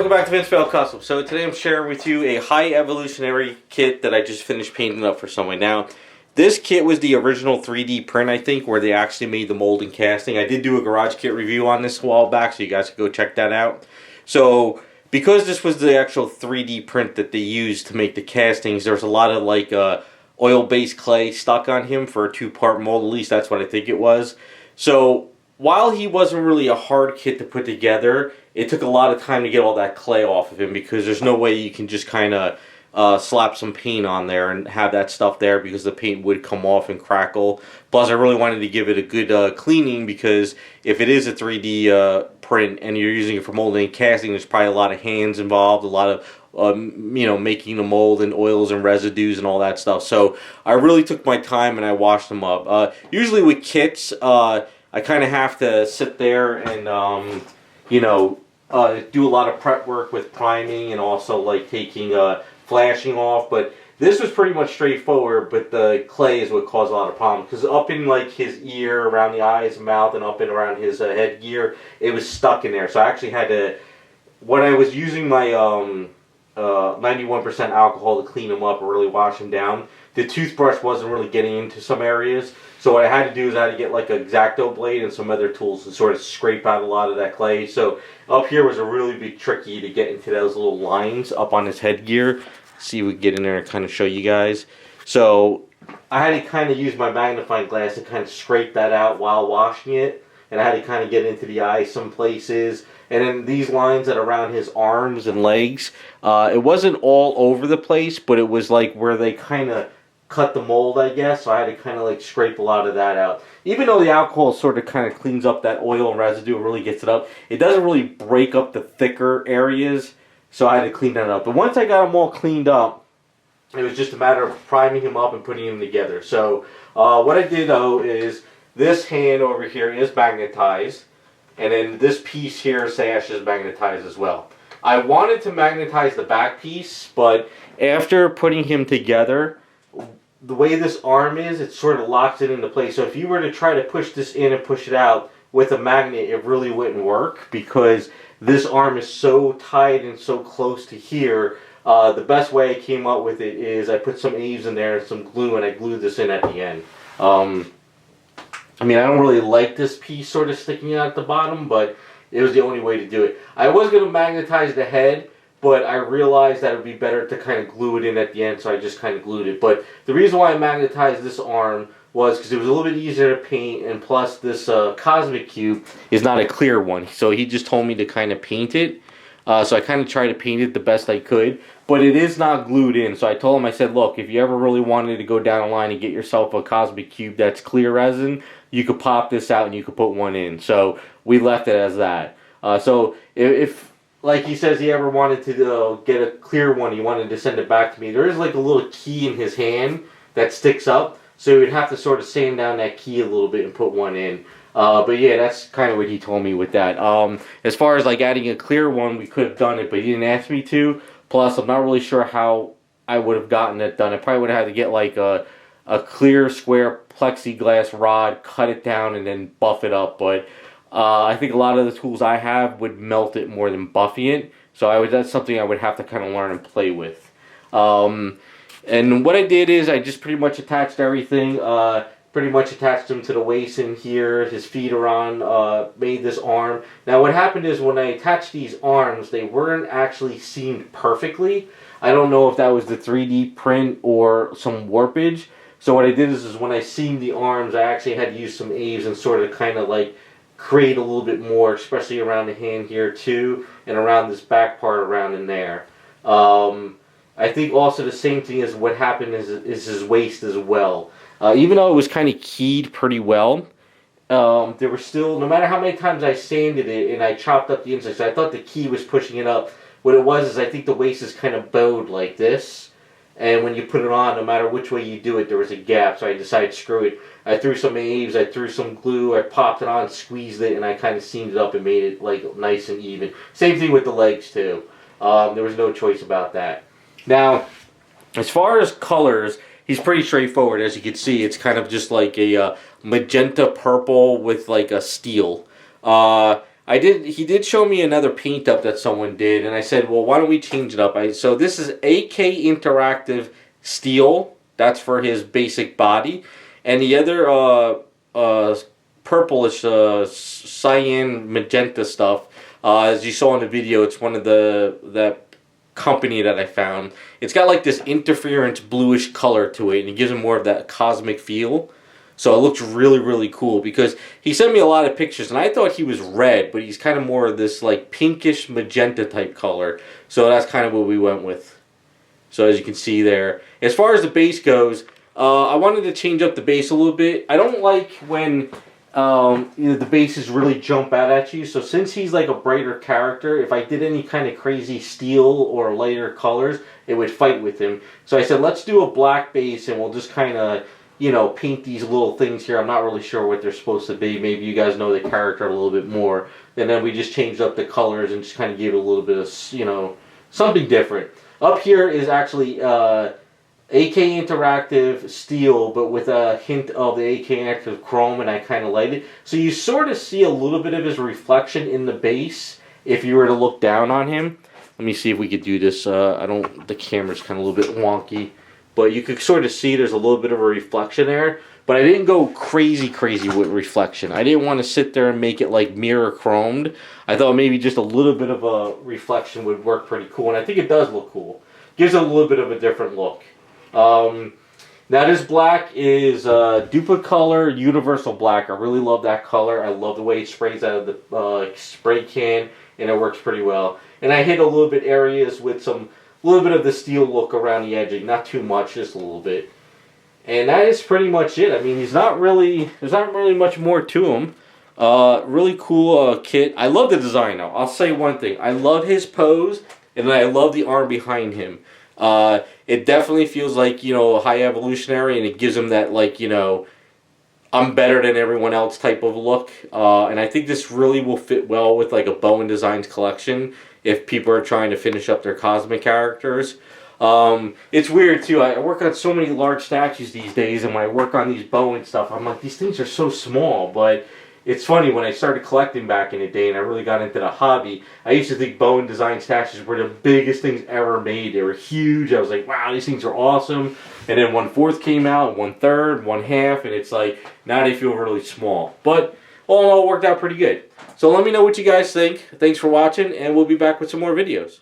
welcome back to Vince Bell Custom. So today I'm sharing with you a High Evolutionary kit that I just finished painting up for someone. Now, this kit was the original 3D print, I think, where they actually made the mold and casting. I did do a garage kit review on this a while back, so you guys can go check that out. So, because this was the actual 3D print that they used to make the castings, there's a lot of like oil-based clay stuck on him for a 2-part mold. At least that's what I think it was. So, while he wasn't really a hard kit to put together, it took a lot of time to get all that clay off of him because there's no way you can just kind of slap some paint on there and have that stuff there because the paint would come off and crackle. Plus, I really wanted to give it a good cleaning because if it is a 3D print and you're using it for molding and casting, there's probably a lot of hands involved, a lot of making the mold and oils and residues and all that stuff. So I really took my time and I washed them up. Usually with kits, I kind of have to sit there and, do a lot of prep work with priming and also like taking flashing off. But this was pretty much straightforward, but the clay is what caused a lot of problems. Because up in like his ear, around the eyes, mouth, and up and around his headgear, it was stuck in there. So I actually had to, when I was using my 91% alcohol to clean them up and really wash them down, the toothbrush wasn't really getting into some areas. So what I had to do is I had to get like an X-Acto blade and some other tools to sort of scrape out a lot of that clay. So up here was a really big tricky to get into those little lines up on his headgear. See if we can get in there and kind of show you guys. So I had to kind of use my magnifying glass to kind of scrape that out while washing it. And I had to kind of get into the eye some places. And then these lines that are around his arms and legs, it wasn't all over the place, but it was like where they kind of cut the mold, I guess. So I had to kind of like scrape a lot of that out. Even though the alcohol sort of kind of cleans up that oil and residue and really gets it up, it doesn't really break up the thicker areas. So I had to clean that up. But once I got them all cleaned up, it was just a matter of priming him up and putting him together. So what I did though is this hand over here is magnetized. And then this piece here, sash, is magnetized as well. I wanted to magnetize the back piece, but after putting him together, the way this arm is, it sort of locks it into place. So if you were to try to push this in and push it out with a magnet, it really wouldn't work because this arm is so tight and so close to here. The best way I came up with it is I put some Aves in there and some glue, and I glued this in at the end. I don't really like this piece sort of sticking out at the bottom, but it was the only way to do it. I was going to magnetize the head, but I realized that it would be better to kind of glue it in at the end, so I just kind of glued it. But the reason why I magnetized this arm was because it was a little bit easier to paint, and plus this Cosmic Cube is not a clear one. So he just told me to kind of paint it. So I kind of tried to paint it the best I could, but it is not glued in. So I told him, I said, look, if you ever really wanted to go down the line and get yourself a Cosmic Cube that's clear resin, you could pop this out and you could put one in. So we left it as that. So if like he says, he ever wanted to get a clear one, he wanted to send it back to me, there is like a little key in his hand that sticks up. So we'd have to sort of sand down that key a little bit and put one in. But yeah, that's kind of what he told me with that. As far as like adding a clear one, we could have done it, but he didn't ask me to. Plus, I'm not really sure how I would have gotten it done. I probably would have had to get like a clear square plexiglass rod, cut it down, and then buff it up. But I think a lot of the tools I have would melt it more than buffing it. So that's something I would have to kind of learn and play with. And what I did is I just pretty much attached everything. Pretty much attached him to the waist in here. His feet are on. Made this arm. Now what happened is when I attached these arms, they weren't actually seamed perfectly. I don't know if that was the 3D print or some warpage. So what I did is when I seamed the arms, I actually had to use some Aves and sort of kind of like create a little bit more, especially around the hand here too, and around this back part around in there. I think also the same thing as what happened is his waist as well. Even though it was kind of keyed pretty well, there were still, no matter how many times I sanded it and I chopped up the inside, so I thought the key was pushing it up. What it was is I think the waist is kind of bowed like this. And when you put it on, no matter which way you do it, there was a gap. So I decided, screw it. I threw some Aves, I threw some glue, I popped it on, squeezed it, and I kind of seamed it up and made it like nice and even. Same thing with the legs too. There was no choice about that. Now, as far as colors, he's pretty straightforward. As you can see, it's kind of just like a magenta purple with like a steel. He did show me another paint up that someone did, and I said, well, why don't we change it up? So this is AK Interactive Steel. That's for his basic body. And the other purplish cyan magenta stuff, as you saw in the video, it's one of that company that I found. It's got like this interference bluish color to it, and it gives him more of that cosmic feel. So it looks really, really cool, because he sent me a lot of pictures, and I thought he was red, but he's kind of more of this like pinkish magenta type color. So that's kind of what we went with. So as you can see there, as far as the base goes, I wanted to change up the base a little bit. I don't like when the bases really jump out at you. So since he's like a brighter character, if I did any kind of crazy steel or lighter colors, it would fight with him. So I said, let's do a black base, and we'll just kind of, you know, paint these little things here. I'm not really sure what they're supposed to be. Maybe you guys know the character a little bit more. And then we just changed up the colors and just kind of gave it a little bit of, you know, something different. Up here is actually AK Interactive Steel, but with a hint of the AK Interactive Chrome, and I kind of like it. So you sort of see a little bit of his reflection in the base if you were to look down on him. Let me see if we could do this. The camera's kind of a little bit wonky. But you could sort of see there's a little bit of a reflection there. But I didn't go crazy with reflection. I didn't want to sit there and make it like mirror chromed. I thought maybe just a little bit of a reflection would work pretty cool. And I think it does look cool. Gives it a little bit of a different look. Now this black is Duplicolor Universal Black. I really love that color. I love the way it sprays out of the spray can. And it works pretty well. And I hit a little bit areas with a little bit of the steel look around the edging, not too much, just a little bit. And that is pretty much it. I mean, there's not really much more to him. Really cool kit. I love the design though. I'll say one thing. I love his pose, and I love the arm behind him. It definitely feels like, you know, High Evolutionary, and it gives him that, like, you know, I'm better than everyone else type of look. And I think this really will fit well with like a Bowen Designs collection if people are trying to finish up their cosmic characters. It's weird too. I work on so many large statues these days, and when I work on these Bowen stuff, I'm like, these things are so small. But it's funny, when I started collecting back in the day and I really got into the hobby, I used to think Bowen Design statues were the biggest things ever made. They were huge. I was like, wow, these things are awesome. And then 1/4 came out, 1/3, 1/2, and it's like, now they feel really small. But all in all, it worked out pretty good. So let me know what you guys think. Thanks for watching, and we'll be back with some more videos.